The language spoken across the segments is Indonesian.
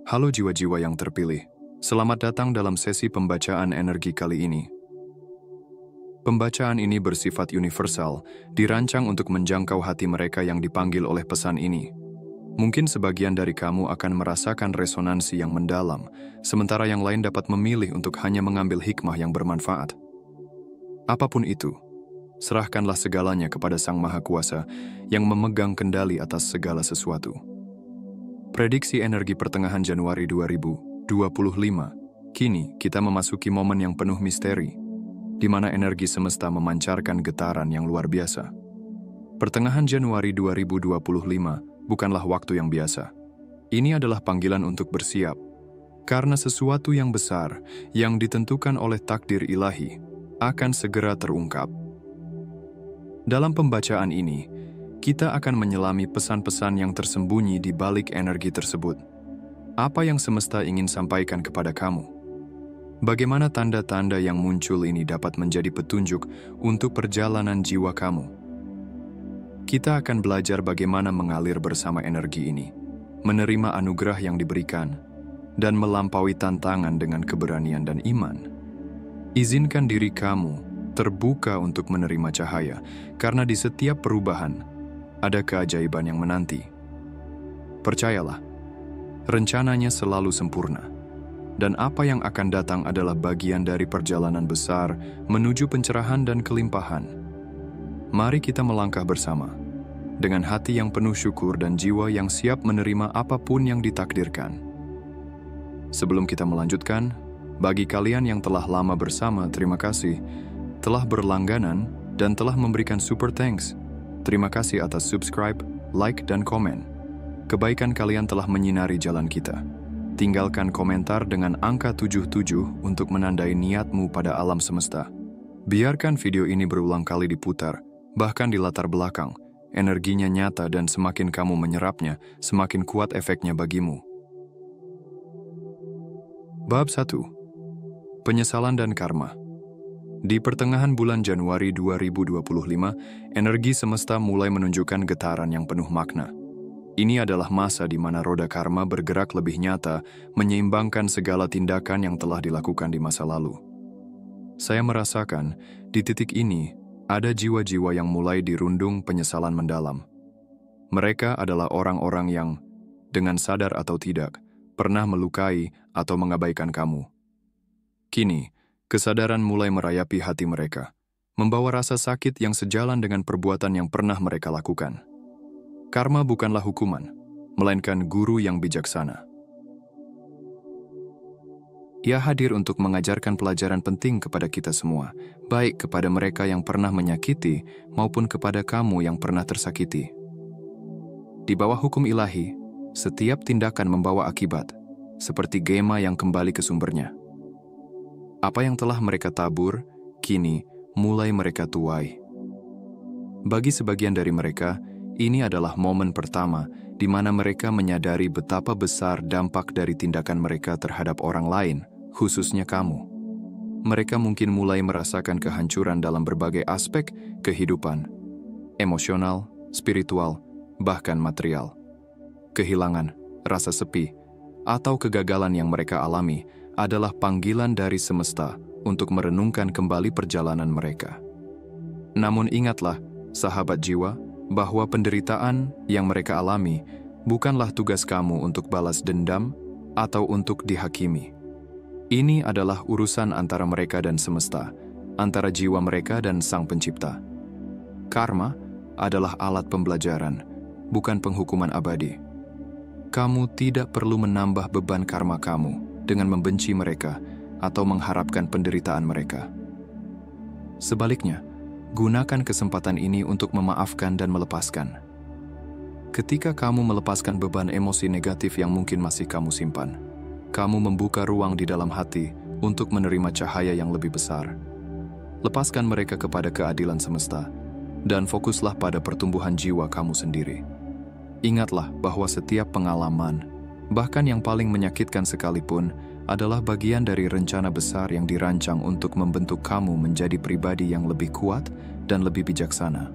Halo jiwa-jiwa yang terpilih, selamat datang dalam sesi pembacaan energi kali ini. Pembacaan ini bersifat universal, dirancang untuk menjangkau hati mereka yang dipanggil oleh pesan ini. Mungkin sebagian dari kamu akan merasakan resonansi yang mendalam, sementara yang lain dapat memilih untuk hanya mengambil hikmah yang bermanfaat. Apapun itu, serahkanlah segalanya kepada Sang Maha Kuasa yang memegang kendali atas segala sesuatu. Prediksi energi pertengahan Januari 2025. Kini kita memasuki momen yang penuh misteri, di mana energi semesta memancarkan getaran yang luar biasa. Pertengahan Januari 2025 bukanlah waktu yang biasa. Ini adalah panggilan untuk bersiap, karena sesuatu yang besar yang ditentukan oleh takdir ilahi akan segera terungkap. Dalam pembacaan ini, kita akan menyelami pesan-pesan yang tersembunyi di balik energi tersebut. Apa yang semesta ingin sampaikan kepada kamu? Bagaimana tanda-tanda yang muncul ini dapat menjadi petunjuk untuk perjalanan jiwa kamu? Kita akan belajar bagaimana mengalir bersama energi ini, menerima anugerah yang diberikan, dan melampaui tantangan dengan keberanian dan iman. Izinkan diri kamu terbuka untuk menerima cahaya, karena di setiap perubahan, ada keajaiban yang menanti. Percayalah, rencananya selalu sempurna, dan apa yang akan datang adalah bagian dari perjalanan besar menuju pencerahan dan kelimpahan. Mari kita melangkah bersama, dengan hati yang penuh syukur dan jiwa yang siap menerima apapun yang ditakdirkan. Sebelum kita melanjutkan, bagi kalian yang telah lama bersama, terima kasih, telah berlangganan, dan telah memberikan super thanks. Terima kasih atas subscribe, like, dan komen. Kebaikan kalian telah menyinari jalan kita. Tinggalkan komentar dengan angka 77 untuk menandai niatmu pada alam semesta. Biarkan video ini berulang kali diputar, bahkan di latar belakang. Energinya nyata dan semakin kamu menyerapnya, semakin kuat efeknya bagimu. Bab 1. Penyesalan dan karma. Di pertengahan bulan Januari 2025, energi semesta mulai menunjukkan getaran yang penuh makna. Ini adalah masa di mana roda karma bergerak lebih nyata, menyeimbangkan segala tindakan yang telah dilakukan di masa lalu. Saya merasakan, di titik ini, ada jiwa-jiwa yang mulai dirundung penyesalan mendalam. Mereka adalah orang-orang yang, dengan sadar atau tidak, pernah melukai atau mengabaikan kamu. Kini, kesadaran mulai merayapi hati mereka, membawa rasa sakit yang sejalan dengan perbuatan yang pernah mereka lakukan. Karma bukanlah hukuman, melainkan guru yang bijaksana. Ia hadir untuk mengajarkan pelajaran penting kepada kita semua, baik kepada mereka yang pernah menyakiti maupun kepada kamu yang pernah tersakiti. Di bawah hukum ilahi, setiap tindakan membawa akibat, seperti gema yang kembali ke sumbernya. Apa yang telah mereka tabur, kini mulai mereka tuai. Bagi sebagian dari mereka, ini adalah momen pertama di mana mereka menyadari betapa besar dampak dari tindakan mereka terhadap orang lain, khususnya kamu. Mereka mungkin mulai merasakan kehancuran dalam berbagai aspek kehidupan, emosional, spiritual, bahkan material. Kehilangan, rasa sepi, atau kegagalan yang mereka alami adalah panggilan dari semesta untuk merenungkan kembali perjalanan mereka. Namun ingatlah, sahabat jiwa, bahwa penderitaan yang mereka alami bukanlah tugas kamu untuk balas dendam atau untuk dihakimi. Ini adalah urusan antara mereka dan semesta, antara jiwa mereka dan Sang Pencipta. Karma adalah alat pembelajaran, bukan penghukuman abadi. Kamu tidak perlu menambah beban karma kamu dengan membenci mereka atau mengharapkan penderitaan mereka. Sebaliknya, gunakan kesempatan ini untuk memaafkan dan melepaskan. Ketika kamu melepaskan beban emosi negatif yang mungkin masih kamu simpan, kamu membuka ruang di dalam hati untuk menerima cahaya yang lebih besar. Lepaskan mereka kepada keadilan semesta, dan fokuslah pada pertumbuhan jiwa kamu sendiri. Ingatlah bahwa setiap pengalaman, bahkan yang paling menyakitkan sekalipun, adalah bagian dari rencana besar yang dirancang untuk membentuk kamu menjadi pribadi yang lebih kuat dan lebih bijaksana.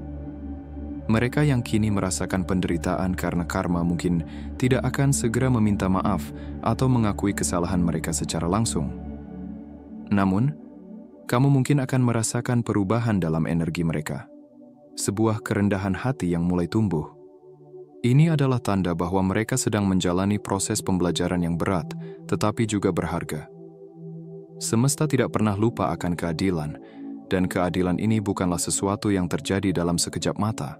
Mereka yang kini merasakan penderitaan karena karma mungkin tidak akan segera meminta maaf atau mengakui kesalahan mereka secara langsung. Namun, kamu mungkin akan merasakan perubahan dalam energi mereka. Sebuah kerendahan hati yang mulai tumbuh. Ini adalah tanda bahwa mereka sedang menjalani proses pembelajaran yang berat, tetapi juga berharga. Semesta tidak pernah lupa akan keadilan, dan keadilan ini bukanlah sesuatu yang terjadi dalam sekejap mata.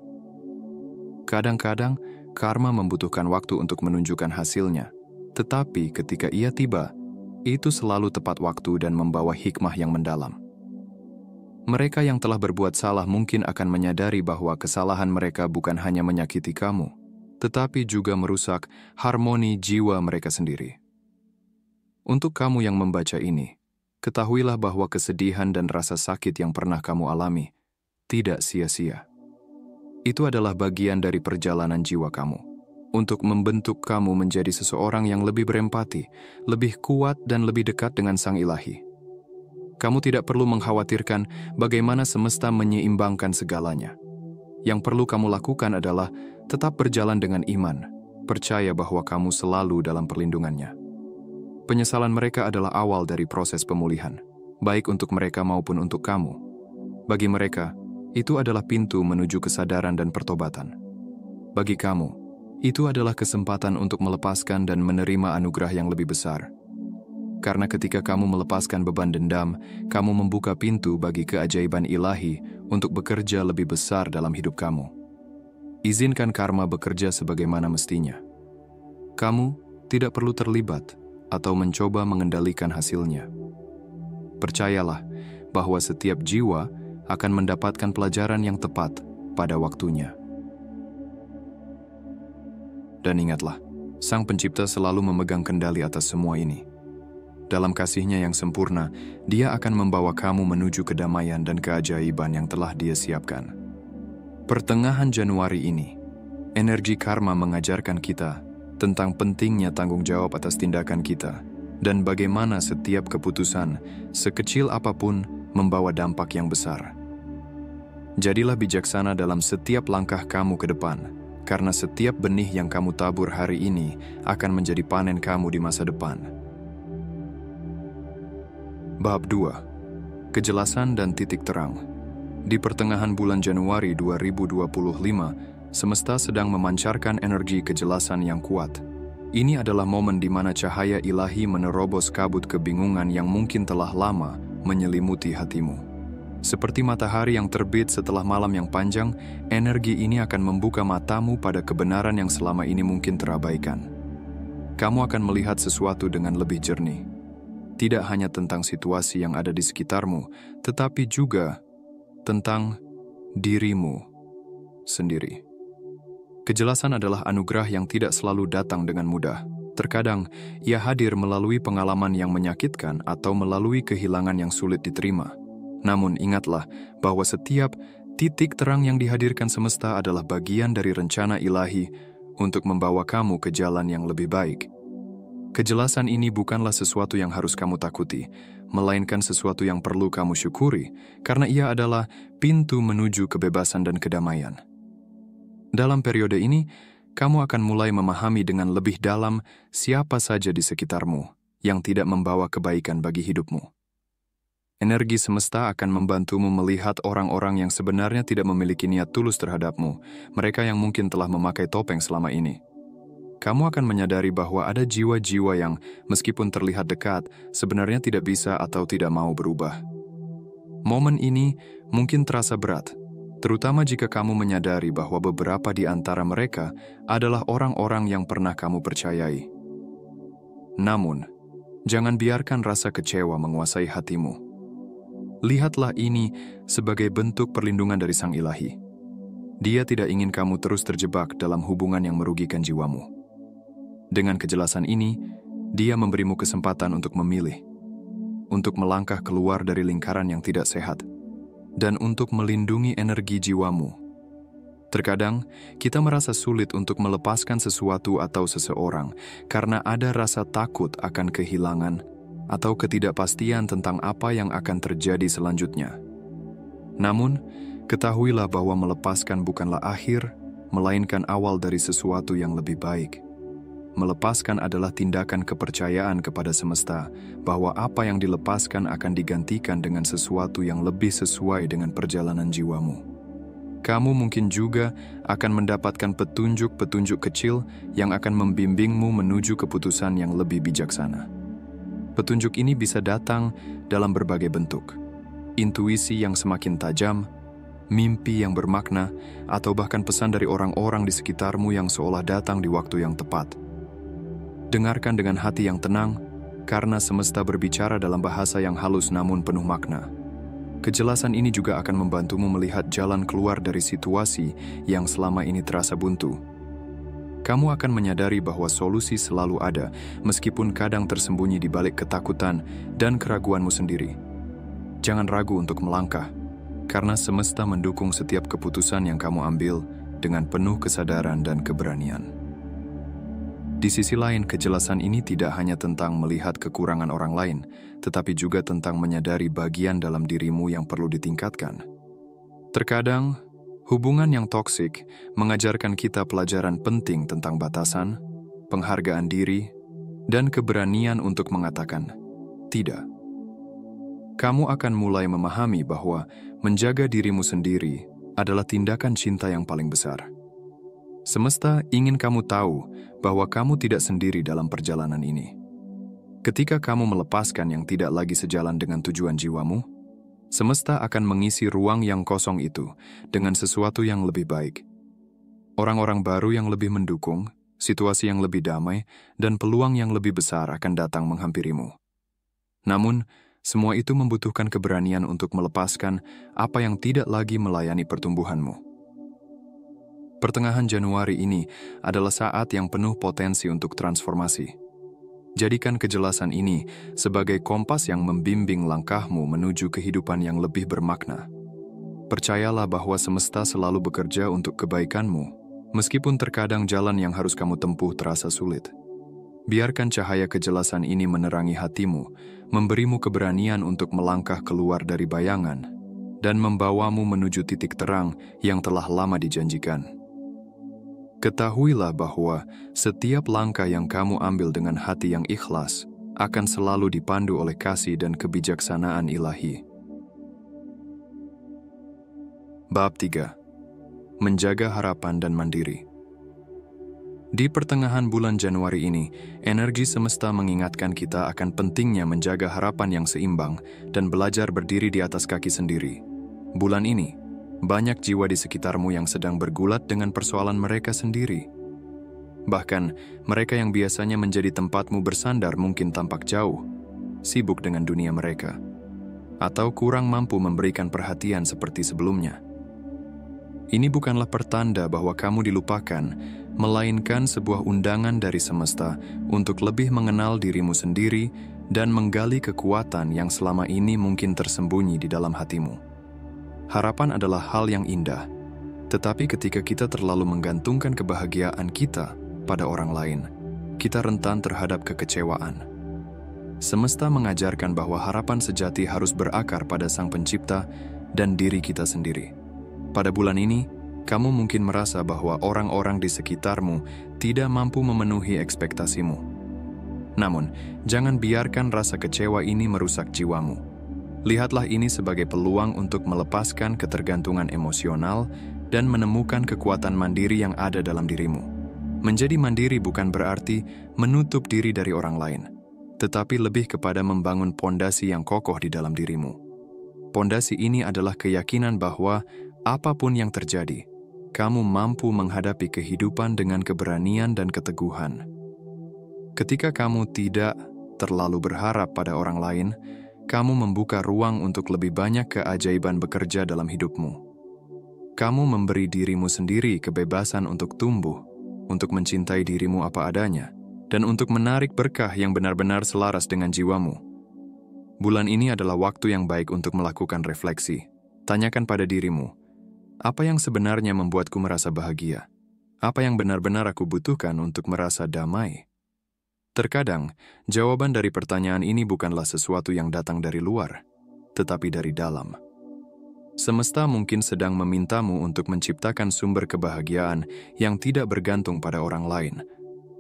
Kadang-kadang, karma membutuhkan waktu untuk menunjukkan hasilnya, tetapi ketika ia tiba, itu selalu tepat waktu dan membawa hikmah yang mendalam. Mereka yang telah berbuat salah mungkin akan menyadari bahwa kesalahan mereka bukan hanya menyakiti kamu, tetapi juga merusak harmoni jiwa mereka sendiri. Untuk kamu yang membaca ini, ketahuilah bahwa kesedihan dan rasa sakit yang pernah kamu alami tidak sia-sia. Itu adalah bagian dari perjalanan jiwa kamu untuk membentuk kamu menjadi seseorang yang lebih berempati, lebih kuat dan lebih dekat dengan Sang Ilahi. Kamu tidak perlu mengkhawatirkan bagaimana semesta menyeimbangkan segalanya. Yang perlu kamu lakukan adalah tetap berjalan dengan iman, percaya bahwa kamu selalu dalam perlindungannya. Penyesalan mereka adalah awal dari proses pemulihan, baik untuk mereka maupun untuk kamu. Bagi mereka, itu adalah pintu menuju kesadaran dan pertobatan. Bagi kamu, itu adalah kesempatan untuk melepaskan dan menerima anugerah yang lebih besar. Karena ketika kamu melepaskan beban dendam, kamu membuka pintu bagi keajaiban ilahi untuk bekerja lebih besar dalam hidup kamu. Izinkan karma bekerja sebagaimana mestinya. Kamu tidak perlu terlibat atau mencoba mengendalikan hasilnya. Percayalah bahwa setiap jiwa akan mendapatkan pelajaran yang tepat pada waktunya. Dan ingatlah, Sang Pencipta selalu memegang kendali atas semua ini. Dalam kasih-Nya yang sempurna, Dia akan membawa kamu menuju kedamaian dan keajaiban yang telah Dia siapkan. Pertengahan Januari ini, energi karma mengajarkan kita tentang pentingnya tanggung jawab atas tindakan kita dan bagaimana setiap keputusan, sekecil apapun, membawa dampak yang besar. Jadilah bijaksana dalam setiap langkah kamu ke depan, karena setiap benih yang kamu tabur hari ini akan menjadi panen kamu di masa depan. Bab 2. Kejelasan dan titik terang. Di pertengahan bulan Januari 2025, semesta sedang memancarkan energi kejelasan yang kuat. Ini adalah momen di mana cahaya ilahi menerobos kabut kebingungan yang mungkin telah lama menyelimuti hatimu. Seperti matahari yang terbit setelah malam yang panjang, energi ini akan membuka matamu pada kebenaran yang selama ini mungkin terabaikan. Kamu akan melihat sesuatu dengan lebih jernih. Tidak hanya tentang situasi yang ada di sekitarmu, tetapi juga tentang dirimu sendiri. Kejelasan adalah anugerah yang tidak selalu datang dengan mudah. Terkadang, ia hadir melalui pengalaman yang menyakitkan atau melalui kehilangan yang sulit diterima. Namun ingatlah bahwa setiap titik terang yang dihadirkan semesta adalah bagian dari rencana ilahi untuk membawa kamu ke jalan yang lebih baik. Kejelasan ini bukanlah sesuatu yang harus kamu takuti, melainkan sesuatu yang perlu kamu syukuri, karena ia adalah pintu menuju kebebasan dan kedamaian. Dalam periode ini, kamu akan mulai memahami dengan lebih dalam siapa saja di sekitarmu yang tidak membawa kebaikan bagi hidupmu. Energi semesta akan membantumu melihat orang-orang yang sebenarnya tidak memiliki niat tulus terhadapmu, mereka yang mungkin telah memakai topeng selama ini. Kamu akan menyadari bahwa ada jiwa-jiwa yang, meskipun terlihat dekat, sebenarnya tidak bisa atau tidak mau berubah. Momen ini mungkin terasa berat, terutama jika kamu menyadari bahwa beberapa di antara mereka adalah orang-orang yang pernah kamu percayai. Namun, jangan biarkan rasa kecewa menguasai hatimu. Lihatlah ini sebagai bentuk perlindungan dari Sang Ilahi. Dia tidak ingin kamu terus terjebak dalam hubungan yang merugikan jiwamu. Dengan kejelasan ini, Dia memberimu kesempatan untuk memilih, untuk melangkah keluar dari lingkaran yang tidak sehat, dan untuk melindungi energi jiwamu. Terkadang, kita merasa sulit untuk melepaskan sesuatu atau seseorang karena ada rasa takut akan kehilangan atau ketidakpastian tentang apa yang akan terjadi selanjutnya. Namun, Ketahuilah bahwa melepaskan bukanlah akhir, melainkan awal dari sesuatu yang lebih baik. Melepaskan adalah tindakan kepercayaan kepada semesta bahwa apa yang dilepaskan akan digantikan dengan sesuatu yang lebih sesuai dengan perjalanan jiwamu. Kamu mungkin juga akan mendapatkan petunjuk-petunjuk kecil yang akan membimbingmu menuju keputusan yang lebih bijaksana. Petunjuk ini bisa datang dalam berbagai bentuk. Intuisi yang semakin tajam, mimpi yang bermakna, atau bahkan pesan dari orang-orang di sekitarmu yang seolah datang di waktu yang tepat. Dengarkan dengan hati yang tenang, karena semesta berbicara dalam bahasa yang halus namun penuh makna. Kejelasan ini juga akan membantumu melihat jalan keluar dari situasi yang selama ini terasa buntu. Kamu akan menyadari bahwa solusi selalu ada, meskipun kadang tersembunyi di balik ketakutan dan keraguanmu sendiri. Jangan ragu untuk melangkah, karena semesta mendukung setiap keputusan yang kamu ambil dengan penuh kesadaran dan keberanian. Di sisi lain, kejelasan ini tidak hanya tentang melihat kekurangan orang lain, tetapi juga tentang menyadari bagian dalam dirimu yang perlu ditingkatkan. Terkadang, hubungan yang toksik mengajarkan kita pelajaran penting tentang batasan, penghargaan diri, dan keberanian untuk mengatakan tidak. Kamu akan mulai memahami bahwa menjaga dirimu sendiri adalah tindakan cinta yang paling besar. Semesta ingin kamu tahu bahwa kamu tidak sendiri dalam perjalanan ini. Ketika kamu melepaskan yang tidak lagi sejalan dengan tujuan jiwamu, semesta akan mengisi ruang yang kosong itu dengan sesuatu yang lebih baik. Orang-orang baru yang lebih mendukung, situasi yang lebih damai, dan peluang yang lebih besar akan datang menghampirimu. Namun, semua itu membutuhkan keberanian untuk melepaskan apa yang tidak lagi melayani pertumbuhanmu. Pertengahan Januari ini adalah saat yang penuh potensi untuk transformasi. Jadikan kejelasan ini sebagai kompas yang membimbing langkahmu menuju kehidupan yang lebih bermakna. Percayalah bahwa semesta selalu bekerja untuk kebaikanmu, meskipun terkadang jalan yang harus kamu tempuh terasa sulit. Biarkan cahaya kejelasan ini menerangi hatimu, memberimu keberanian untuk melangkah keluar dari bayangan, dan membawamu menuju titik terang yang telah lama dijanjikan. Ketahuilah bahwa setiap langkah yang kamu ambil dengan hati yang ikhlas akan selalu dipandu oleh kasih dan kebijaksanaan ilahi. Bab 3. Menjaga harapan dan mandiri. Di pertengahan bulan Januari ini, energi semesta mengingatkan kita akan pentingnya menjaga harapan yang seimbang dan belajar berdiri di atas kaki sendiri. Bulan ini, banyak jiwa di sekitarmu yang sedang bergulat dengan persoalan mereka sendiri. Bahkan, mereka yang biasanya menjadi tempatmu bersandar mungkin tampak jauh, sibuk dengan dunia mereka, atau kurang mampu memberikan perhatian seperti sebelumnya. Ini bukanlah pertanda bahwa kamu dilupakan, melainkan sebuah undangan dari semesta untuk lebih mengenal dirimu sendiri dan menggali kekuatan yang selama ini mungkin tersembunyi di dalam hatimu. Harapan adalah hal yang indah, tetapi ketika kita terlalu menggantungkan kebahagiaan kita pada orang lain, kita rentan terhadap kekecewaan. Semesta mengajarkan bahwa harapan sejati harus berakar pada Sang Pencipta dan diri kita sendiri. Pada bulan ini, kamu mungkin merasa bahwa orang-orang di sekitarmu tidak mampu memenuhi ekspektasimu. Namun, jangan biarkan rasa kecewa ini merusak jiwamu. Lihatlah ini sebagai peluang untuk melepaskan ketergantungan emosional dan menemukan kekuatan mandiri yang ada dalam dirimu. Menjadi mandiri bukan berarti menutup diri dari orang lain, tetapi lebih kepada membangun pondasi yang kokoh di dalam dirimu. Pondasi ini adalah keyakinan bahwa apapun yang terjadi, kamu mampu menghadapi kehidupan dengan keberanian dan keteguhan. Ketika kamu tidak terlalu berharap pada orang lain, kamu membuka ruang untuk lebih banyak keajaiban bekerja dalam hidupmu. Kamu memberi dirimu sendiri kebebasan untuk tumbuh, untuk mencintai dirimu apa adanya, dan untuk menarik berkah yang benar-benar selaras dengan jiwamu. Bulan ini adalah waktu yang baik untuk melakukan refleksi. Tanyakan pada dirimu, apa yang sebenarnya membuatku merasa bahagia? Apa yang benar-benar aku butuhkan untuk merasa damai? Terkadang, jawaban dari pertanyaan ini bukanlah sesuatu yang datang dari luar, tetapi dari dalam. Semesta mungkin sedang memintamu untuk menciptakan sumber kebahagiaan yang tidak bergantung pada orang lain,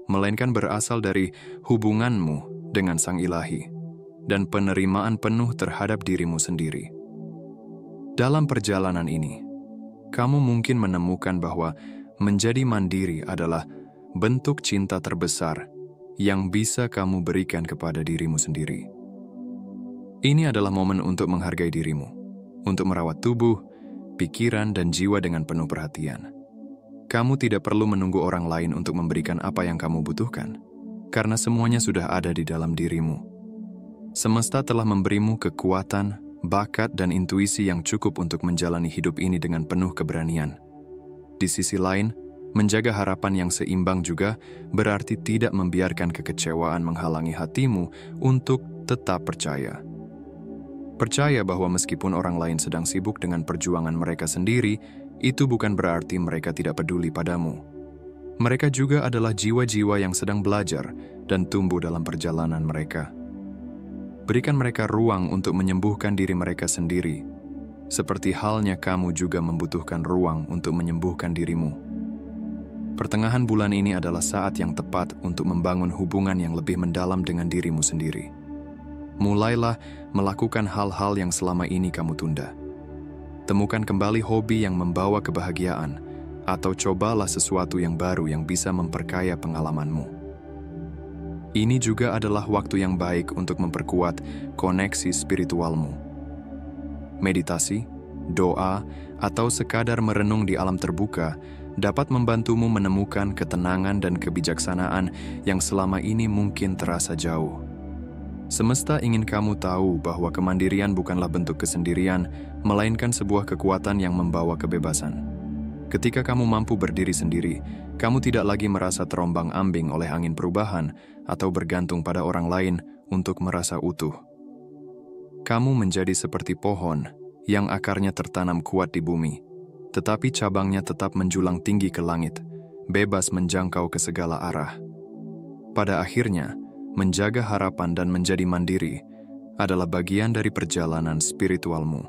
melainkan berasal dari hubunganmu dengan Sang Ilahi dan penerimaan penuh terhadap dirimu sendiri. Dalam perjalanan ini, kamu mungkin menemukan bahwa menjadi mandiri adalah bentuk cinta terbesar yang bisa kamu berikan kepada dirimu sendiri. Ini adalah momen untuk menghargai dirimu, untuk merawat tubuh, pikiran, dan jiwa dengan penuh perhatian. Kamu tidak perlu menunggu orang lain untuk memberikan apa yang kamu butuhkan, karena semuanya sudah ada di dalam dirimu. Semesta telah memberimu kekuatan, bakat, dan intuisi yang cukup untuk menjalani hidup ini dengan penuh keberanian. Di sisi lain, menjaga harapan yang seimbang juga berarti tidak membiarkan kekecewaan menghalangi hatimu untuk tetap percaya. Percaya bahwa meskipun orang lain sedang sibuk dengan perjuangan mereka sendiri, itu bukan berarti mereka tidak peduli padamu. Mereka juga adalah jiwa-jiwa yang sedang belajar dan tumbuh dalam perjalanan mereka. Berikan mereka ruang untuk menyembuhkan diri mereka sendiri, seperti halnya kamu juga membutuhkan ruang untuk menyembuhkan dirimu. Pertengahan bulan ini adalah saat yang tepat untuk membangun hubungan yang lebih mendalam dengan dirimu sendiri. Mulailah melakukan hal-hal yang selama ini kamu tunda. Temukan kembali hobi yang membawa kebahagiaan, atau cobalah sesuatu yang baru yang bisa memperkaya pengalamanmu. Ini juga adalah waktu yang baik untuk memperkuat koneksi spiritualmu. Meditasi, doa, atau sekadar merenung di alam terbuka dapat membantumu menemukan ketenangan dan kebijaksanaan yang selama ini mungkin terasa jauh. Semesta ingin kamu tahu bahwa kemandirian bukanlah bentuk kesendirian, melainkan sebuah kekuatan yang membawa kebebasan. Ketika kamu mampu berdiri sendiri, kamu tidak lagi merasa terombang-ambing oleh angin perubahan atau bergantung pada orang lain untuk merasa utuh. Kamu menjadi seperti pohon yang akarnya tertanam kuat di bumi, tetapi cabangnya tetap menjulang tinggi ke langit, bebas menjangkau ke segala arah. Pada akhirnya, menjaga harapan dan menjadi mandiri adalah bagian dari perjalanan spiritualmu.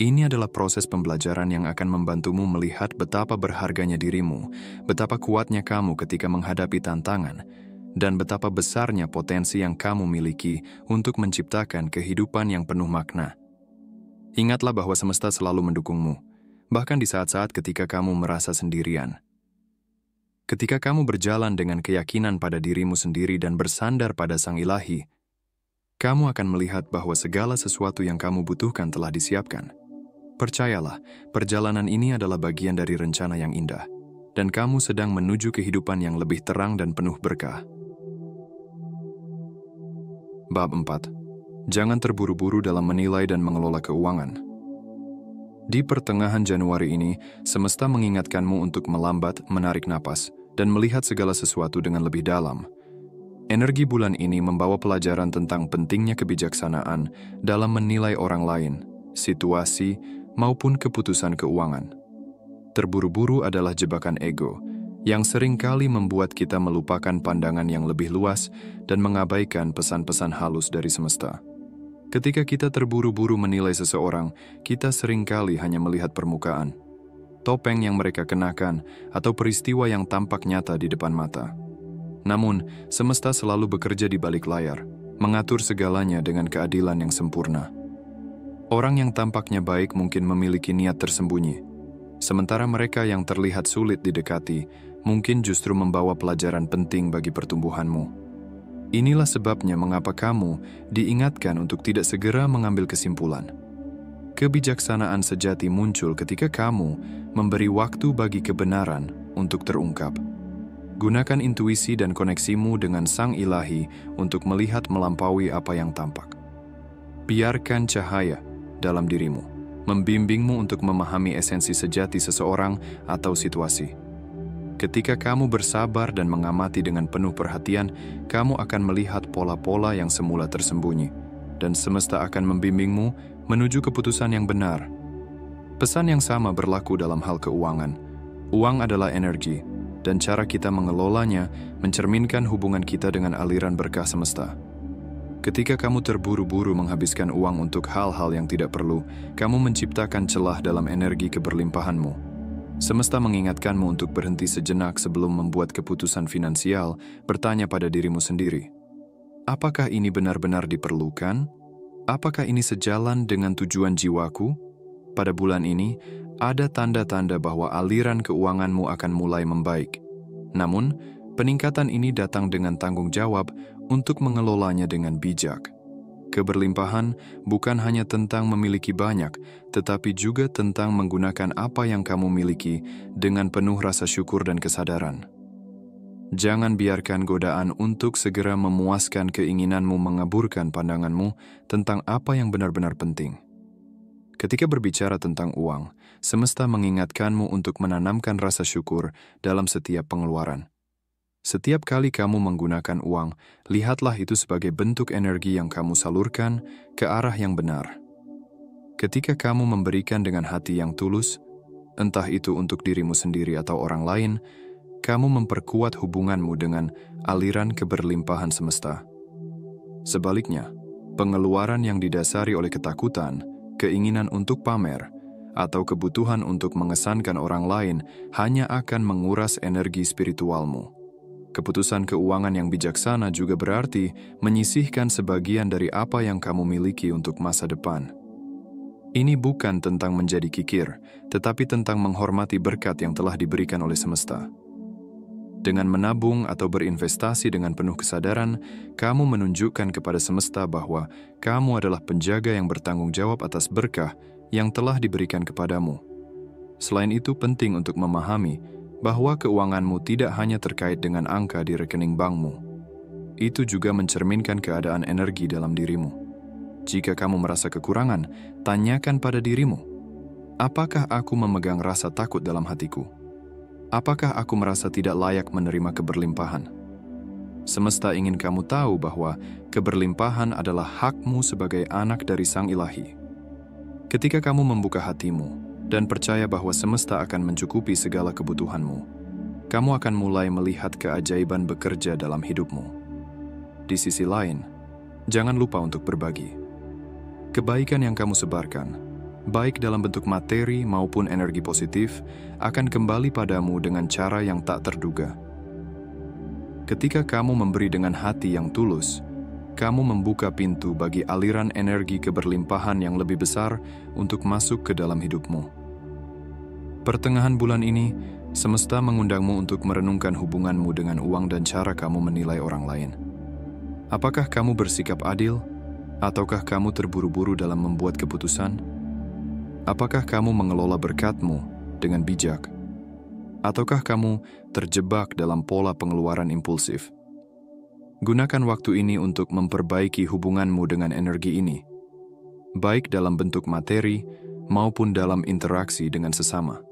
Ini adalah proses pembelajaran yang akan membantumu melihat betapa berharganya dirimu, betapa kuatnya kamu ketika menghadapi tantangan, dan betapa besarnya potensi yang kamu miliki untuk menciptakan kehidupan yang penuh makna. Ingatlah bahwa semesta selalu mendukungmu, bahkan di saat-saat ketika kamu merasa sendirian. Ketika kamu berjalan dengan keyakinan pada dirimu sendiri dan bersandar pada Sang Ilahi, kamu akan melihat bahwa segala sesuatu yang kamu butuhkan telah disiapkan. Percayalah, perjalanan ini adalah bagian dari rencana yang indah, dan kamu sedang menuju kehidupan yang lebih terang dan penuh berkah. Bab 4. Jangan terburu-buru dalam menilai dan mengelola keuangan. Di pertengahan Januari ini, semesta mengingatkanmu untuk melambat, menarik napas, dan melihat segala sesuatu dengan lebih dalam. Energi bulan ini membawa pelajaran tentang pentingnya kebijaksanaan dalam menilai orang lain, situasi, maupun keputusan keuangan. Terburu-buru adalah jebakan ego, yang seringkali membuat kita melupakan pandangan yang lebih luas dan mengabaikan pesan-pesan halus dari semesta. Ketika kita terburu-buru menilai seseorang, kita seringkali hanya melihat permukaan, topeng yang mereka kenakan, atau peristiwa yang tampak nyata di depan mata. Namun, semesta selalu bekerja di balik layar, mengatur segalanya dengan keadilan yang sempurna. Orang yang tampaknya baik mungkin memiliki niat tersembunyi, sementara mereka yang terlihat sulit didekati mungkin justru membawa pelajaran penting bagi pertumbuhanmu. Inilah sebabnya mengapa kamu diingatkan untuk tidak segera mengambil kesimpulan. Kebijaksanaan sejati muncul ketika kamu memberi waktu bagi kebenaran untuk terungkap. Gunakan intuisi dan koneksimu dengan Sang Ilahi untuk melihat melampaui apa yang tampak. Biarkan cahaya dalam dirimu membimbingmu untuk memahami esensi sejati seseorang atau situasi. Ketika kamu bersabar dan mengamati dengan penuh perhatian, kamu akan melihat pola-pola yang semula tersembunyi, dan semesta akan membimbingmu menuju keputusan yang benar. Pesan yang sama berlaku dalam hal keuangan. Uang adalah energi, dan cara kita mengelolanya mencerminkan hubungan kita dengan aliran berkah semesta. Ketika kamu terburu-buru menghabiskan uang untuk hal-hal yang tidak perlu, kamu menciptakan celah dalam energi keberlimpahanmu. Semesta mengingatkanmu untuk berhenti sejenak sebelum membuat keputusan finansial, bertanya pada dirimu sendiri. Apakah ini benar-benar diperlukan? Apakah ini sejalan dengan tujuan jiwaku? Pada bulan ini, ada tanda-tanda bahwa aliran keuanganmu akan mulai membaik. Namun, peningkatan ini datang dengan tanggung jawab untuk mengelolanya dengan bijak. Keberlimpahan bukan hanya tentang memiliki banyak, tetapi juga tentang menggunakan apa yang kamu miliki dengan penuh rasa syukur dan kesadaran. Jangan biarkan godaan untuk segera memuaskan keinginanmu mengaburkan pandanganmu tentang apa yang benar-benar penting. Ketika berbicara tentang uang, semesta mengingatkanmu untuk menanamkan rasa syukur dalam setiap pengeluaran. Setiap kali kamu menggunakan uang, lihatlah itu sebagai bentuk energi yang kamu salurkan ke arah yang benar. Ketika kamu memberikan dengan hati yang tulus, entah itu untuk dirimu sendiri atau orang lain, kamu memperkuat hubunganmu dengan aliran keberlimpahan semesta. Sebaliknya, pengeluaran yang didasari oleh ketakutan, keinginan untuk pamer, atau kebutuhan untuk mengesankan orang lain hanya akan menguras energi spiritualmu. Keputusan keuangan yang bijaksana juga berarti menyisihkan sebagian dari apa yang kamu miliki untuk masa depan. Ini bukan tentang menjadi kikir, tetapi tentang menghormati berkat yang telah diberikan oleh semesta. Dengan menabung atau berinvestasi dengan penuh kesadaran, kamu menunjukkan kepada semesta bahwa kamu adalah penjaga yang bertanggung jawab atas berkah yang telah diberikan kepadamu. Selain itu, penting untuk memahami bahwa keuanganmu tidak hanya terkait dengan angka di rekening bankmu. Itu juga mencerminkan keadaan energi dalam dirimu. Jika kamu merasa kekurangan, tanyakan pada dirimu, apakah aku memegang rasa takut dalam hatiku? Apakah aku merasa tidak layak menerima keberlimpahan? Semesta ingin kamu tahu bahwa keberlimpahan adalah hakmu sebagai anak dari Sang Ilahi. Ketika kamu membuka hatimu dan percaya bahwa semesta akan mencukupi segala kebutuhanmu, kamu akan mulai melihat keajaiban bekerja dalam hidupmu. Di sisi lain, jangan lupa untuk berbagi. Kebaikan yang kamu sebarkan, baik dalam bentuk materi maupun energi positif, akan kembali padamu dengan cara yang tak terduga. Ketika kamu memberi dengan hati yang tulus, kamu membuka pintu bagi aliran energi keberlimpahan yang lebih besar untuk masuk ke dalam hidupmu. Pertengahan bulan ini, semesta mengundangmu untuk merenungkan hubunganmu dengan uang dan cara kamu menilai orang lain. Apakah kamu bersikap adil? Ataukah kamu terburu-buru dalam membuat keputusan? Apakah kamu mengelola berkatmu dengan bijak? Ataukah kamu terjebak dalam pola pengeluaran impulsif? Gunakan waktu ini untuk memperbaiki hubunganmu dengan energi ini, baik dalam bentuk materi maupun dalam interaksi dengan sesama.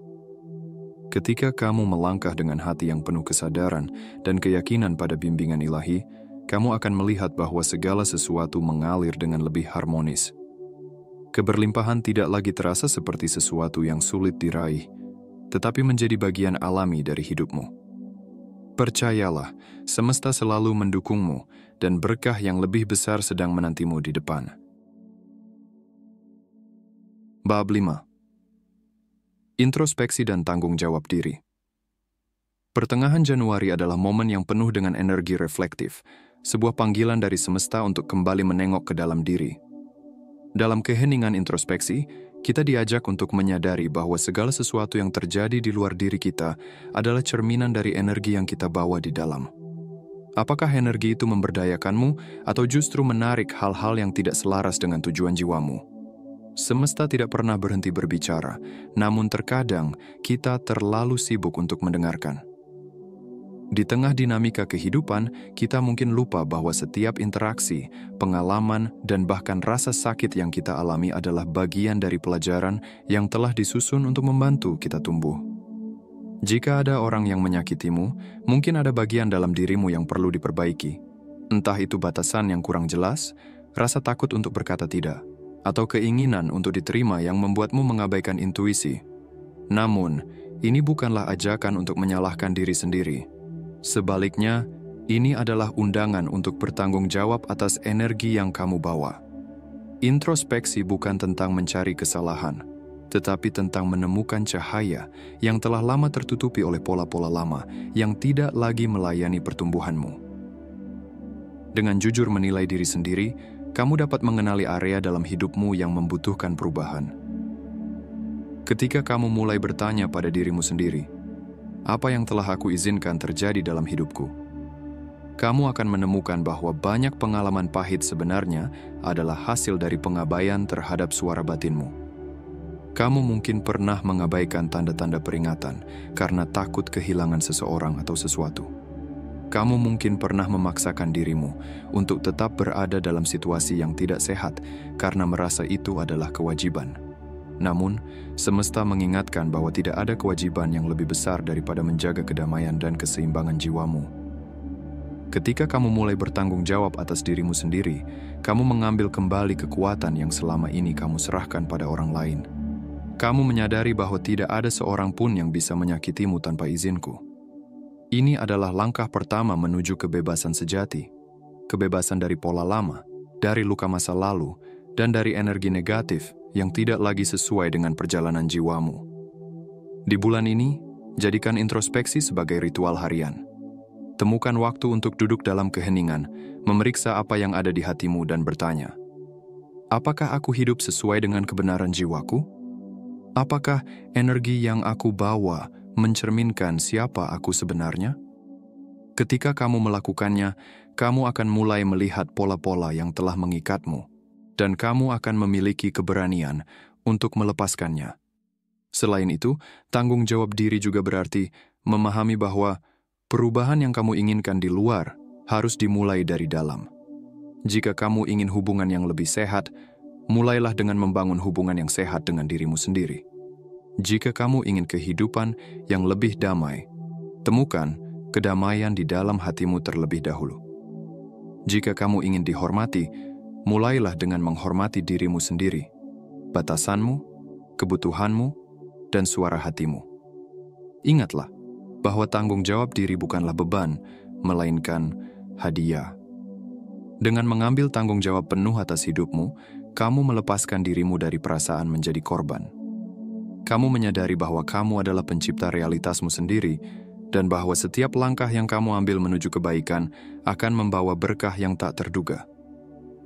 Ketika kamu melangkah dengan hati yang penuh kesadaran dan keyakinan pada bimbingan ilahi, kamu akan melihat bahwa segala sesuatu mengalir dengan lebih harmonis. Keberlimpahan tidak lagi terasa seperti sesuatu yang sulit diraih, tetapi menjadi bagian alami dari hidupmu. Percayalah, semesta selalu mendukungmu dan berkah yang lebih besar sedang menantimu di depan. Bab 5. Introspeksi dan tanggung jawab diri. Pertengahan Januari adalah momen yang penuh dengan energi reflektif, sebuah panggilan dari semesta untuk kembali menengok ke dalam diri. Dalam keheningan introspeksi, kita diajak untuk menyadari bahwa segala sesuatu yang terjadi di luar diri kita adalah cerminan dari energi yang kita bawa di dalam. Apakah energi itu memberdayakanmu atau justru menarik hal-hal yang tidak selaras dengan tujuan jiwamu? Semesta tidak pernah berhenti berbicara, namun terkadang kita terlalu sibuk untuk mendengarkan. Di tengah dinamika kehidupan, kita mungkin lupa bahwa setiap interaksi, pengalaman, dan bahkan rasa sakit yang kita alami adalah bagian dari pelajaran yang telah disusun untuk membantu kita tumbuh. Jika ada orang yang menyakitimu, mungkin ada bagian dalam dirimu yang perlu diperbaiki. Entah itu batasan yang kurang jelas, rasa takut untuk berkata tidak, atau keinginan untuk diterima yang membuatmu mengabaikan intuisi. Namun, ini bukanlah ajakan untuk menyalahkan diri sendiri. Sebaliknya, Ini adalah undangan untuk bertanggung jawab atas energi yang kamu bawa. Introspeksi bukan tentang mencari kesalahan, tetapi tentang menemukan cahaya yang telah lama tertutupi oleh pola-pola lama yang tidak lagi melayani pertumbuhanmu. Dengan jujur menilai diri sendiri, kamu dapat mengenali area dalam hidupmu yang membutuhkan perubahan. Ketika kamu mulai bertanya pada dirimu sendiri, apa yang telah aku izinkan terjadi dalam hidupku? Kamu akan menemukan bahwa banyak pengalaman pahit sebenarnya adalah hasil dari pengabaian terhadap suara batinmu. Kamu mungkin pernah mengabaikan tanda-tanda peringatan karena takut kehilangan seseorang atau sesuatu. Kamu mungkin pernah memaksakan dirimu untuk tetap berada dalam situasi yang tidak sehat karena merasa itu adalah kewajiban. Namun, semesta mengingatkan bahwa tidak ada kewajiban yang lebih besar daripada menjaga kedamaian dan keseimbangan jiwamu. Ketika kamu mulai bertanggung jawab atas dirimu sendiri, kamu mengambil kembali kekuatan yang selama ini kamu serahkan pada orang lain. Kamu menyadari bahwa tidak ada seorang pun yang bisa menyakitimu tanpa izinku. Ini adalah langkah pertama menuju kebebasan sejati. Kebebasan dari pola lama, dari luka masa lalu, dan dari energi negatif yang tidak lagi sesuai dengan perjalanan jiwamu. Di bulan ini, jadikan introspeksi sebagai ritual harian. Temukan waktu untuk duduk dalam keheningan, memeriksa apa yang ada di hatimu dan bertanya, apakah aku hidup sesuai dengan kebenaran jiwaku? Apakah energi yang aku bawa mencerminkan siapa aku sebenarnya? Ketika kamu melakukannya, kamu akan mulai melihat pola-pola yang telah mengikatmu, dan kamu akan memiliki keberanian untuk melepaskannya. Selain itu, tanggung jawab diri juga berarti memahami bahwa perubahan yang kamu inginkan di luar harus dimulai dari dalam. Jika kamu ingin hubungan yang lebih sehat, mulailah dengan membangun hubungan yang sehat dengan dirimu sendiri. Jika kamu ingin kehidupan yang lebih damai, temukan kedamaian di dalam hatimu terlebih dahulu. Jika kamu ingin dihormati, mulailah dengan menghormati dirimu sendiri, batasanmu, kebutuhanmu, dan suara hatimu. Ingatlah bahwa tanggung jawab diri bukanlah beban, melainkan hadiah. Dengan mengambil tanggung jawab penuh atas hidupmu, kamu melepaskan dirimu dari perasaan menjadi korban. Kamu menyadari bahwa kamu adalah pencipta realitasmu sendiri, dan bahwa setiap langkah yang kamu ambil menuju kebaikan akan membawa berkah yang tak terduga.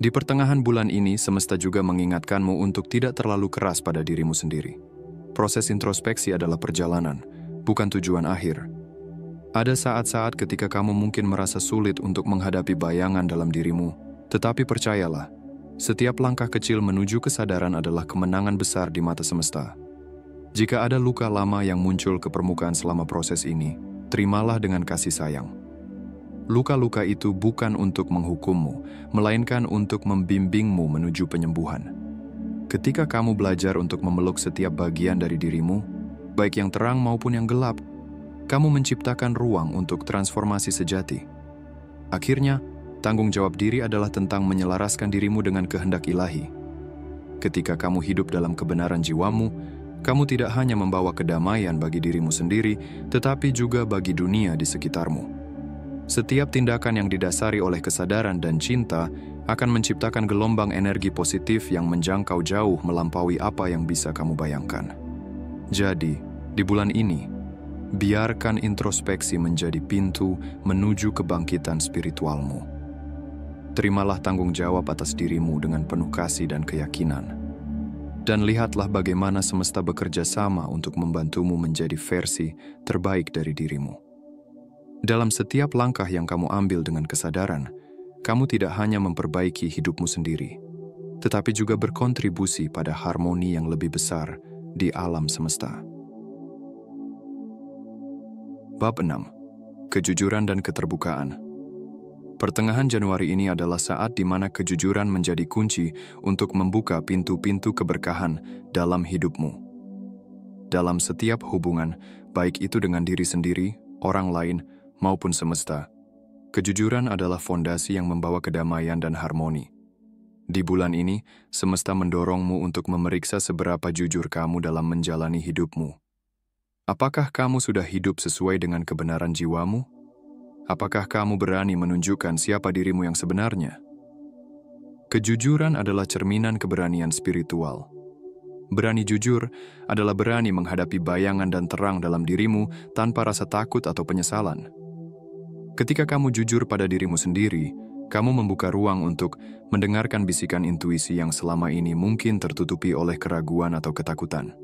Di pertengahan bulan ini, semesta juga mengingatkanmu untuk tidak terlalu keras pada dirimu sendiri. Proses introspeksi adalah perjalanan, bukan tujuan akhir. Ada saat-saat ketika kamu mungkin merasa sulit untuk menghadapi bayangan dalam dirimu, tetapi percayalah, setiap langkah kecil menuju kesadaran adalah kemenangan besar di mata semesta. Jika ada luka lama yang muncul ke permukaan selama proses ini, terimalah dengan kasih sayang. Luka-luka itu bukan untuk menghukummu, melainkan untuk membimbingmu menuju penyembuhan. Ketika kamu belajar untuk memeluk setiap bagian dari dirimu, baik yang terang maupun yang gelap, kamu menciptakan ruang untuk transformasi sejati. Akhirnya, tanggung jawab diri adalah tentang menyelaraskan dirimu dengan kehendak ilahi. Ketika kamu hidup dalam kebenaran jiwamu, kamu tidak hanya membawa kedamaian bagi dirimu sendiri, tetapi juga bagi dunia di sekitarmu. Setiap tindakan yang didasari oleh kesadaran dan cinta akan menciptakan gelombang energi positif yang menjangkau jauh melampaui apa yang bisa kamu bayangkan. Jadi, di bulan ini, biarkan introspeksi menjadi pintu menuju kebangkitan spiritualmu. Terimalah tanggung jawab atas dirimu dengan penuh kasih dan keyakinan. Dan lihatlah bagaimana semesta bekerja sama untuk membantumu menjadi versi terbaik dari dirimu. Dalam setiap langkah yang kamu ambil dengan kesadaran, kamu tidak hanya memperbaiki hidupmu sendiri, tetapi juga berkontribusi pada harmoni yang lebih besar di alam semesta. Bab 6. Kejujuran dan keterbukaan. Pertengahan Januari ini adalah saat di mana kejujuran menjadi kunci untuk membuka pintu-pintu keberkahan dalam hidupmu. Dalam setiap hubungan, baik itu dengan diri sendiri, orang lain, maupun semesta, kejujuran adalah fondasi yang membawa kedamaian dan harmoni. Di bulan ini, semesta mendorongmu untuk memeriksa seberapa jujur kamu dalam menjalani hidupmu. Apakah kamu sudah hidup sesuai dengan kebenaran jiwamu? Apakah kamu berani menunjukkan siapa dirimu yang sebenarnya? Kejujuran adalah cerminan keberanian spiritual. Berani jujur adalah berani menghadapi bayangan dan terang dalam dirimu tanpa rasa takut atau penyesalan. Ketika kamu jujur pada dirimu sendiri, kamu membuka ruang untuk mendengarkan bisikan intuisi yang selama ini mungkin tertutupi oleh keraguan atau ketakutan.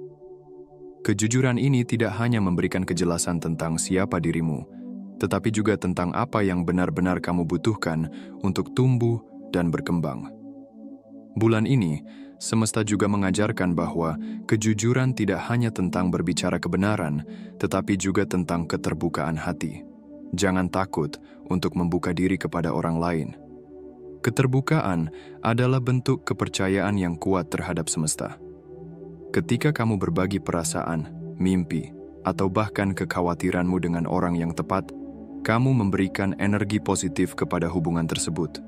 Kejujuran ini tidak hanya memberikan kejelasan tentang siapa dirimu, tetapi juga tentang apa yang benar-benar kamu butuhkan untuk tumbuh dan berkembang. Bulan ini, semesta juga mengajarkan bahwa kejujuran tidak hanya tentang berbicara kebenaran, tetapi juga tentang keterbukaan hati. Jangan takut untuk membuka diri kepada orang lain. Keterbukaan adalah bentuk kepercayaan yang kuat terhadap semesta. Ketika kamu berbagi perasaan, mimpi, atau bahkan kekhawatiranmu dengan orang yang tepat, kamu memberikan energi positif kepada hubungan tersebut.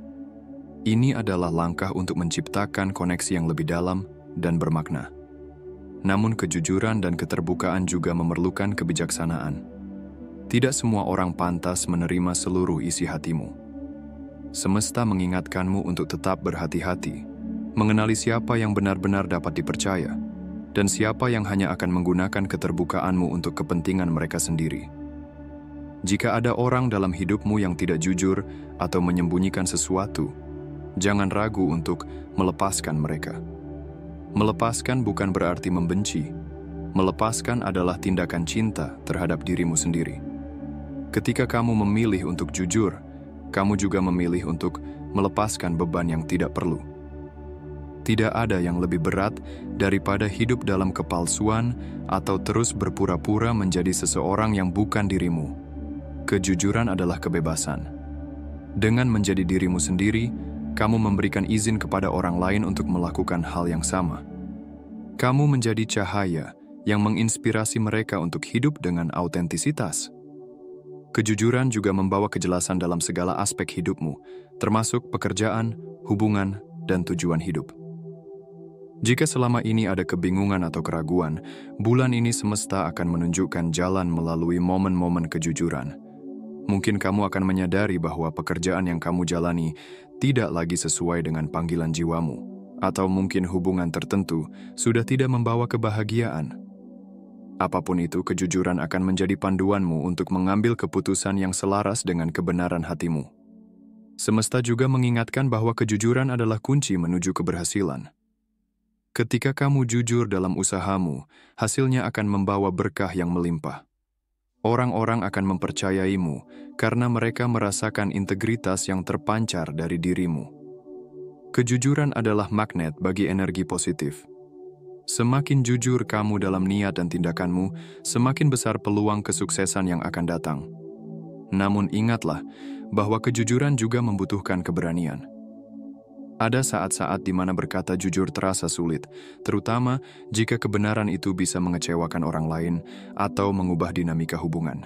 Ini adalah langkah untuk menciptakan koneksi yang lebih dalam dan bermakna. Namun kejujuran dan keterbukaan juga memerlukan kebijaksanaan. Tidak semua orang pantas menerima seluruh isi hatimu. Semesta mengingatkanmu untuk tetap berhati-hati, mengenali siapa yang benar-benar dapat dipercaya, dan siapa yang hanya akan menggunakan keterbukaanmu untuk kepentingan mereka sendiri. Jika ada orang dalam hidupmu yang tidak jujur atau menyembunyikan sesuatu, jangan ragu untuk melepaskan mereka. Melepaskan bukan berarti membenci. Melepaskan adalah tindakan cinta terhadap dirimu sendiri. Ketika kamu memilih untuk jujur, kamu juga memilih untuk melepaskan beban yang tidak perlu. Tidak ada yang lebih berat daripada hidup dalam kepalsuan atau terus berpura-pura menjadi seseorang yang bukan dirimu. Kejujuran adalah kebebasan. Dengan menjadi dirimu sendiri, kamu memberikan izin kepada orang lain untuk melakukan hal yang sama. Kamu menjadi cahaya yang menginspirasi mereka untuk hidup dengan autentisitas. Kejujuran juga membawa kejelasan dalam segala aspek hidupmu, termasuk pekerjaan, hubungan, dan tujuan hidup. Jika selama ini ada kebingungan atau keraguan, bulan ini semesta akan menunjukkan jalan melalui momen-momen kejujuran. Mungkin kamu akan menyadari bahwa pekerjaan yang kamu jalani tidak lagi sesuai dengan panggilan jiwamu, atau mungkin hubungan tertentu sudah tidak membawa kebahagiaan. Apapun itu, kejujuran akan menjadi panduanmu untuk mengambil keputusan yang selaras dengan kebenaran hatimu. Semesta juga mengingatkan bahwa kejujuran adalah kunci menuju keberhasilan. Ketika kamu jujur dalam usahamu, hasilnya akan membawa berkah yang melimpah. Orang-orang akan mempercayaimu karena mereka merasakan integritas yang terpancar dari dirimu. Kejujuran adalah magnet bagi energi positif. Semakin jujur kamu dalam niat dan tindakanmu, semakin besar peluang kesuksesan yang akan datang. Namun ingatlah bahwa kejujuran juga membutuhkan keberanian. Ada saat-saat di mana berkata jujur terasa sulit, terutama jika kebenaran itu bisa mengecewakan orang lain atau mengubah dinamika hubungan.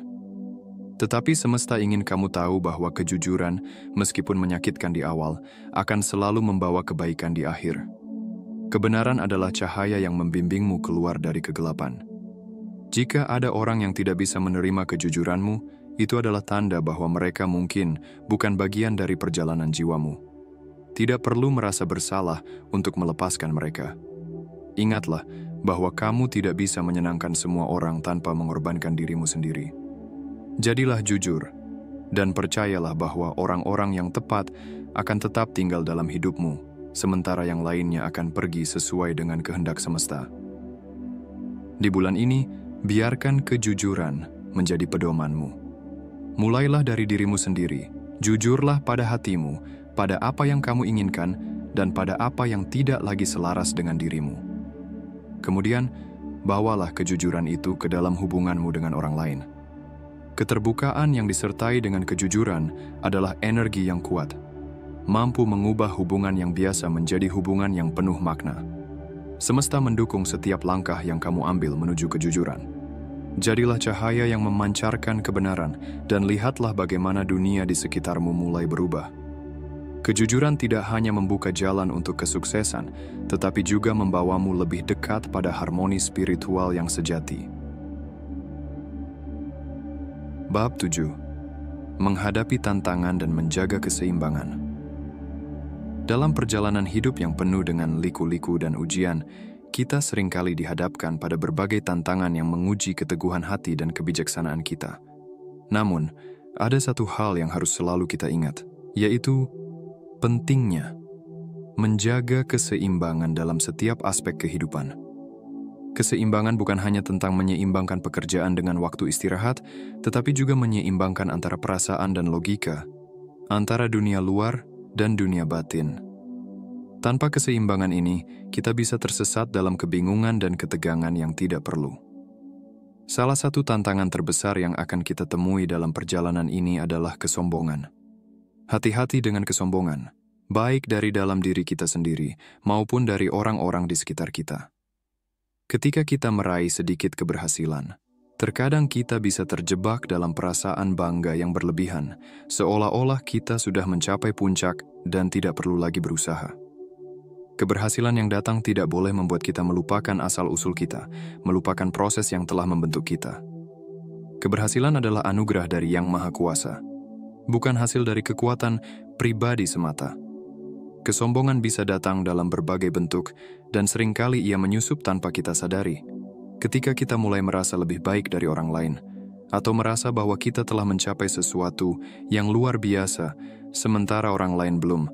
Tetapi semesta ingin kamu tahu bahwa kejujuran, meskipun menyakitkan di awal, akan selalu membawa kebaikan di akhir. Kebenaran adalah cahaya yang membimbingmu keluar dari kegelapan. Jika ada orang yang tidak bisa menerima kejujuranmu, itu adalah tanda bahwa mereka mungkin bukan bagian dari perjalanan jiwamu. Tidak perlu merasa bersalah untuk melepaskan mereka. Ingatlah bahwa kamu tidak bisa menyenangkan semua orang tanpa mengorbankan dirimu sendiri. Jadilah jujur, dan percayalah bahwa orang-orang yang tepat akan tetap tinggal dalam hidupmu, sementara yang lainnya akan pergi sesuai dengan kehendak semesta. Di bulan ini, biarkan kejujuran menjadi pedomanmu. Mulailah dari dirimu sendiri, jujurlah pada hatimu, pada apa yang kamu inginkan, dan pada apa yang tidak lagi selaras dengan dirimu. Kemudian, bawalah kejujuran itu ke dalam hubunganmu dengan orang lain. Keterbukaan yang disertai dengan kejujuran adalah energi yang kuat, mampu mengubah hubungan yang biasa menjadi hubungan yang penuh makna. Semesta mendukung setiap langkah yang kamu ambil menuju kejujuran. Jadilah cahaya yang memancarkan kebenaran, dan lihatlah bagaimana dunia di sekitarmu mulai berubah. Kejujuran tidak hanya membuka jalan untuk kesuksesan, tetapi juga membawamu lebih dekat pada harmoni spiritual yang sejati. Bab 7. menghadapi tantangan dan menjaga keseimbangan. Dalam perjalanan hidup yang penuh dengan liku-liku dan ujian, kita seringkali dihadapkan pada berbagai tantangan yang menguji keteguhan hati dan kebijaksanaan kita. Namun, ada satu hal yang harus selalu kita ingat, yaitu pentingnya menjaga keseimbangan dalam setiap aspek kehidupan. Keseimbangan bukan hanya tentang menyeimbangkan pekerjaan dengan waktu istirahat, tetapi juga menyeimbangkan antara perasaan dan logika, antara dunia luar dan dunia batin. Tanpa keseimbangan ini, kita bisa tersesat dalam kebingungan dan ketegangan yang tidak perlu. Salah satu tantangan terbesar yang akan kita temui dalam perjalanan ini adalah kesombongan. Hati-hati dengan kesombongan, baik dari dalam diri kita sendiri maupun dari orang-orang di sekitar kita. Ketika kita meraih sedikit keberhasilan, terkadang kita bisa terjebak dalam perasaan bangga yang berlebihan, seolah-olah kita sudah mencapai puncak dan tidak perlu lagi berusaha. Keberhasilan yang datang tidak boleh membuat kita melupakan asal-usul kita, melupakan proses yang telah membentuk kita. Keberhasilan adalah anugerah dari Yang Maha Kuasa, bukan hasil dari kekuatan pribadi semata. Kesombongan bisa datang dalam berbagai bentuk, dan seringkali ia menyusup tanpa kita sadari. Ketika kita mulai merasa lebih baik dari orang lain, atau merasa bahwa kita telah mencapai sesuatu yang luar biasa, sementara orang lain belum,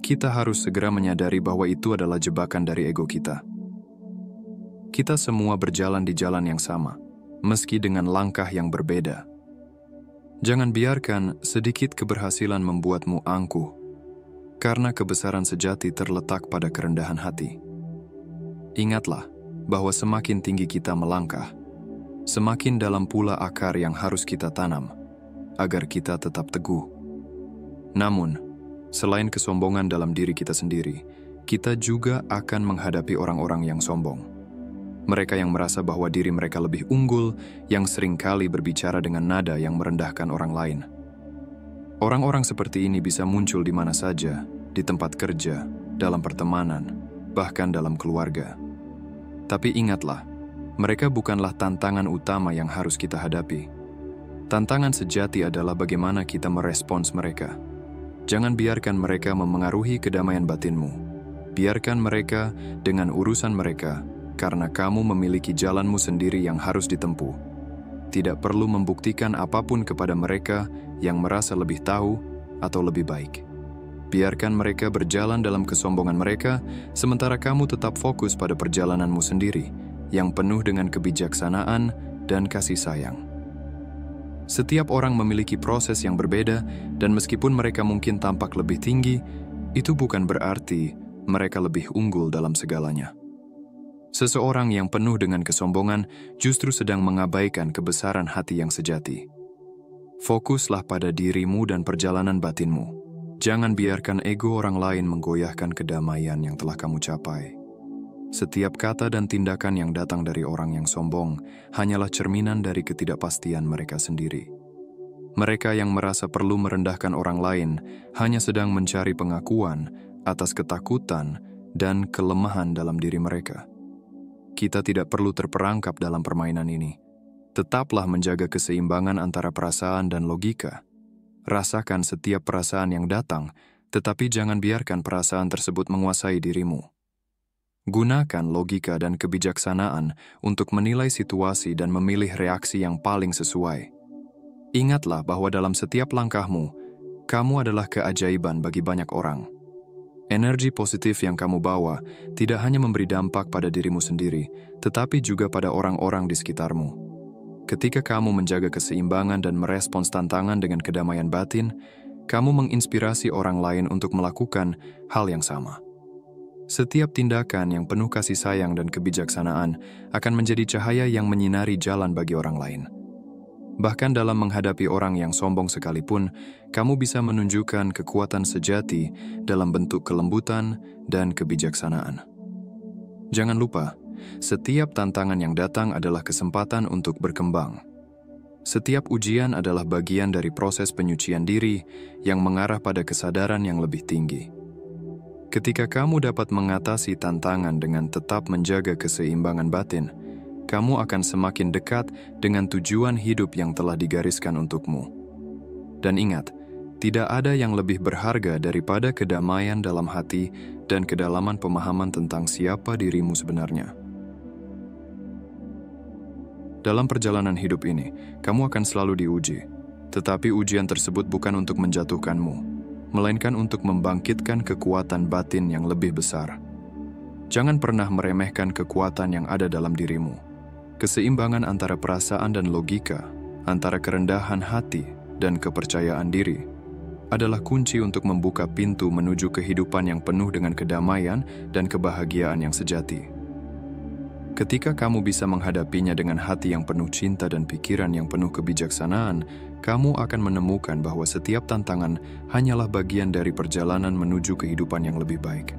kita harus segera menyadari bahwa itu adalah jebakan dari ego kita. Kita semua berjalan di jalan yang sama, meski dengan langkah yang berbeda. Jangan biarkan sedikit keberhasilan membuatmu angkuh, karena kebesaran sejati terletak pada kerendahan hati. Ingatlah bahwa semakin tinggi kita melangkah, semakin dalam pula akar yang harus kita tanam, agar kita tetap teguh. Namun, selain kesombongan dalam diri kita sendiri, kita juga akan menghadapi orang-orang yang sombong. Mereka yang merasa bahwa diri mereka lebih unggul, yang seringkali berbicara dengan nada yang merendahkan orang lain. Orang-orang seperti ini bisa muncul di mana saja, di tempat kerja, dalam pertemanan, bahkan dalam keluarga. Tapi ingatlah, mereka bukanlah tantangan utama yang harus kita hadapi. Tantangan sejati adalah bagaimana kita merespons mereka. Jangan biarkan mereka memengaruhi kedamaian batinmu. Biarkan mereka dengan urusan mereka, karena kamu memiliki jalanmu sendiri yang harus ditempuh. Tidak perlu membuktikan apapun kepada mereka yang merasa lebih tahu atau lebih baik. Biarkan mereka berjalan dalam kesombongan mereka, sementara kamu tetap fokus pada perjalananmu sendiri, yang penuh dengan kebijaksanaan dan kasih sayang. Setiap orang memiliki proses yang berbeda, dan meskipun mereka mungkin tampak lebih tinggi, itu bukan berarti mereka lebih unggul dalam segalanya. Seseorang yang penuh dengan kesombongan justru sedang mengabaikan kebesaran hati yang sejati. Fokuslah pada dirimu dan perjalanan batinmu. Jangan biarkan ego orang lain menggoyahkan kedamaian yang telah kamu capai. Setiap kata dan tindakan yang datang dari orang yang sombong hanyalah cerminan dari ketidakpastian mereka sendiri. Mereka yang merasa perlu merendahkan orang lain hanya sedang mencari pengakuan atas ketakutan dan kelemahan dalam diri mereka. Kita tidak perlu terperangkap dalam permainan ini. Tetaplah menjaga keseimbangan antara perasaan dan logika. Rasakan setiap perasaan yang datang, tetapi jangan biarkan perasaan tersebut menguasai dirimu. Gunakan logika dan kebijaksanaan untuk menilai situasi dan memilih reaksi yang paling sesuai. Ingatlah bahwa dalam setiap langkahmu, kamu adalah keajaiban bagi banyak orang. Energi positif yang kamu bawa tidak hanya memberi dampak pada dirimu sendiri, tetapi juga pada orang-orang di sekitarmu. Ketika kamu menjaga keseimbangan dan merespons tantangan dengan kedamaian batin, kamu menginspirasi orang lain untuk melakukan hal yang sama. Setiap tindakan yang penuh kasih sayang dan kebijaksanaan akan menjadi cahaya yang menyinari jalan bagi orang lain. Bahkan dalam menghadapi orang yang sombong sekalipun, kamu bisa menunjukkan kekuatan sejati dalam bentuk kelembutan dan kebijaksanaan. Jangan lupa, setiap tantangan yang datang adalah kesempatan untuk berkembang. Setiap ujian adalah bagian dari proses penyucian diri yang mengarah pada kesadaran yang lebih tinggi. Ketika kamu dapat mengatasi tantangan dengan tetap menjaga keseimbangan batin, kamu akan semakin dekat dengan tujuan hidup yang telah digariskan untukmu. Dan ingat, tidak ada yang lebih berharga daripada kedamaian dalam hati dan kedalaman pemahaman tentang siapa dirimu sebenarnya. Dalam perjalanan hidup ini, kamu akan selalu diuji. Tetapi ujian tersebut bukan untuk menjatuhkanmu, melainkan untuk membangkitkan kekuatan batin yang lebih besar. Jangan pernah meremehkan kekuatan yang ada dalam dirimu. Keseimbangan antara perasaan dan logika, antara kerendahan hati dan kepercayaan diri, adalah kunci untuk membuka pintu menuju kehidupan yang penuh dengan kedamaian dan kebahagiaan yang sejati. Ketika kamu bisa menghadapinya dengan hati yang penuh cinta dan pikiran yang penuh kebijaksanaan, kamu akan menemukan bahwa setiap tantangan hanyalah bagian dari perjalanan menuju kehidupan yang lebih baik.